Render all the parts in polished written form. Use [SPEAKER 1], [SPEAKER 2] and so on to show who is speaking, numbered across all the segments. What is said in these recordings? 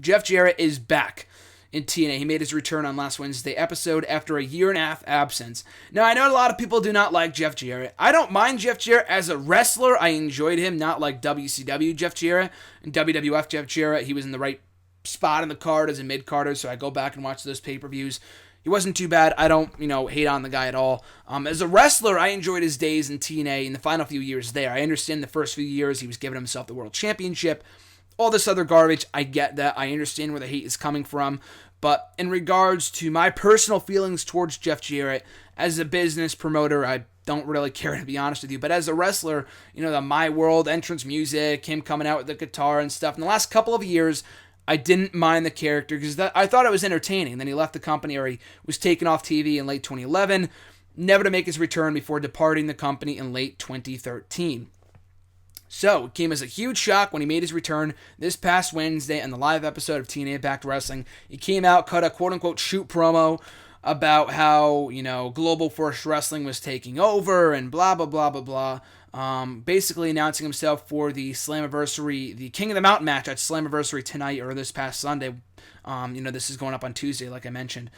[SPEAKER 1] Jeff Jarrett is back in TNA. He made his return on last Wednesday episode after a year and a half absence. Now, I know a lot of people do not like Jeff Jarrett. I don't mind Jeff Jarrett as a wrestler. I enjoyed him, not like WCW Jeff Jarrett and WWF Jeff Jarrett. He was in the right spot in the card as a mid-carder, so I go back and watch those pay-per-views. He wasn't too bad. I don't, hate on the guy at all. As a wrestler, I enjoyed his days in TNA in the final few years there. I understand the first few years he was giving himself the World Championship. All this other garbage, I get that. I understand where the hate is coming from. But in regards to my personal feelings towards Jeff Jarrett, as a business promoter, I don't really care, to be honest with you. But as a wrestler, the My World entrance music, him coming out with the guitar and stuff, in the last couple of years, I didn't mind the character because I thought it was entertaining. Then he left the company, or he was taken off TV in late 2011, never to make his return before departing the company in late 2013. So, it came as a huge shock when he made his return this past Wednesday on the live episode of TNA Impact Wrestling. He came out, cut a quote-unquote shoot promo about how, Global Force Wrestling was taking over and blah, blah, blah, blah, blah. Basically announcing himself for the Slammiversary, the King of the Mountain match at Slammiversary tonight, or this past Sunday. This is going up on Tuesday, like I mentioned.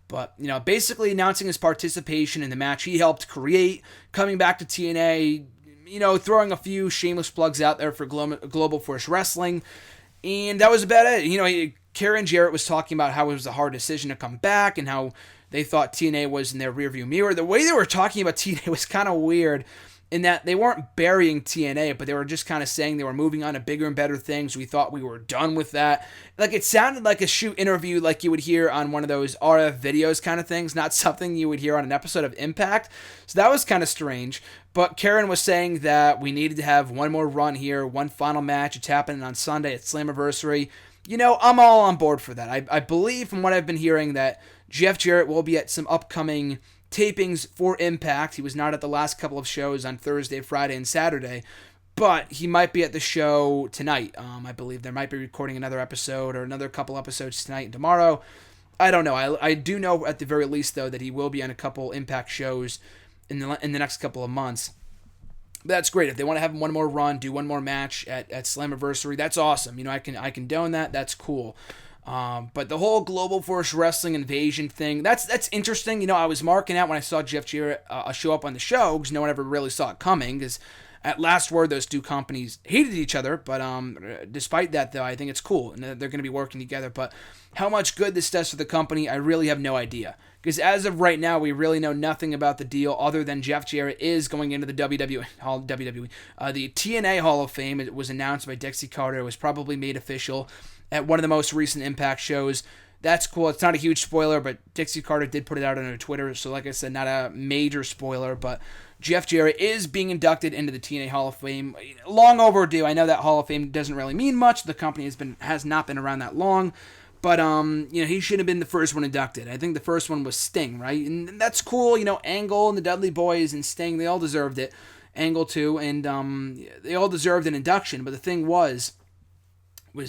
[SPEAKER 1] But, basically announcing his participation in the match he helped create, coming back to TNA, throwing a few shameless plugs out there for Global Force Wrestling. And that was about it. Karen Jarrett was talking about how it was a hard decision to come back and how they thought TNA was in their rearview mirror. The way they were talking about TNA was kind of weird in that they weren't burying TNA, but they were just kind of saying they were moving on to bigger and better things. We thought we were done with that. Like, it sounded like a shoot interview like you would hear on one of those RF videos kind of things, not something you would hear on an episode of Impact. So that was kind of strange. But Karen was saying that we needed to have one more run here, one final match. It's happening on Sunday at Slammiversary. I'm all on board for that. I believe from what I've been hearing that Jeff Jarrett will be at some upcoming tapings for Impact. He was not at the last couple of shows on Thursday, Friday, and Saturday, but he might be at the show tonight. I believe they might be recording another episode or another couple episodes tonight and tomorrow. I don't know. I do know at the very least, though, that he will be on a couple Impact shows in the next couple of months. But that's great. If they want to have one more run, do one more match at Slammiversary, that's awesome. I can condone that. That's cool. But the whole Global Force Wrestling invasion thing, that's interesting. I was marking out when I saw Jeff Jarrett show up on the show because no one ever really saw it coming because at last word, those two companies hated each other. But despite that, though, I think it's cool and they're going to be working together. But how much good this does for the company, I really have no idea. Because as of right now, we really know nothing about the deal other than Jeff Jarrett is going into the the TNA Hall of Fame. It was announced by Dixie Carter. It was probably made official at one of the most recent Impact shows. That's cool. It's not a huge spoiler, but Dixie Carter did put it out on her Twitter. So like I said, not a major spoiler, but Jeff Jarrett is being inducted into the TNA Hall of Fame. Long overdue. I know that Hall of Fame doesn't really mean much. The company has not been around that long. But, he should have been the first one inducted. I think the first one was Sting, right? And that's cool. Angle and the Dudley Boys and Sting, they all deserved it. Angle, too. And they all deserved an induction. But the thing was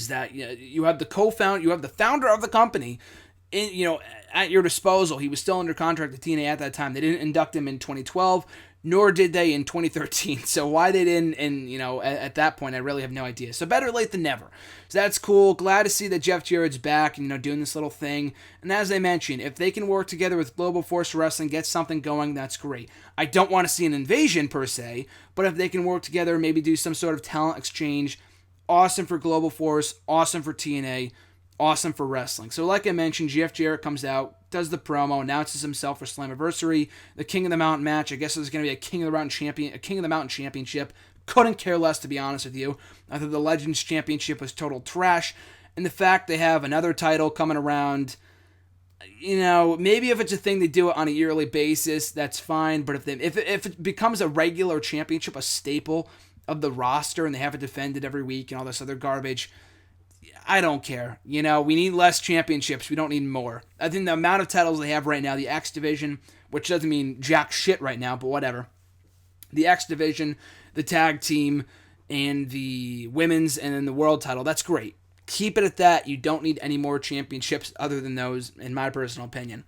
[SPEAKER 1] that you have the founder of the company, at your disposal. He was still under contract with TNA at that time. They didn't induct him in 2012, nor did they in 2013. So why they didn't, at that point, I really have no idea. So better late than never. So that's cool. Glad to see that Jeff Jarrett's back and, doing this little thing. And as I mentioned, if they can work together with Global Force Wrestling, get something going, that's great. I don't want to see an invasion per se, but if they can work together, maybe do some sort of talent exchange, awesome for Global Force, awesome for TNA, awesome for wrestling. So like I mentioned, Jeff Jarrett comes out, does the promo, announces himself for Slammiversary, the King of the Mountain match. I guess there's going to be a King of the Mountain championship. Couldn't care less, to be honest with you. I thought the Legends Championship was total trash. And the fact they have another title coming around, maybe if it's a thing they do it on a yearly basis, that's fine. But if it becomes a regular championship, a staple of the roster, and they have it defended every week and all this other garbage, I don't care. We need less championships. We don't need more. I think the amount of titles they have right now, the X Division, which doesn't mean jack shit right now, but whatever. The X Division, the tag team, and the women's, and then the world title, that's great. Keep it at that. You don't need any more championships other than those, in my personal opinion.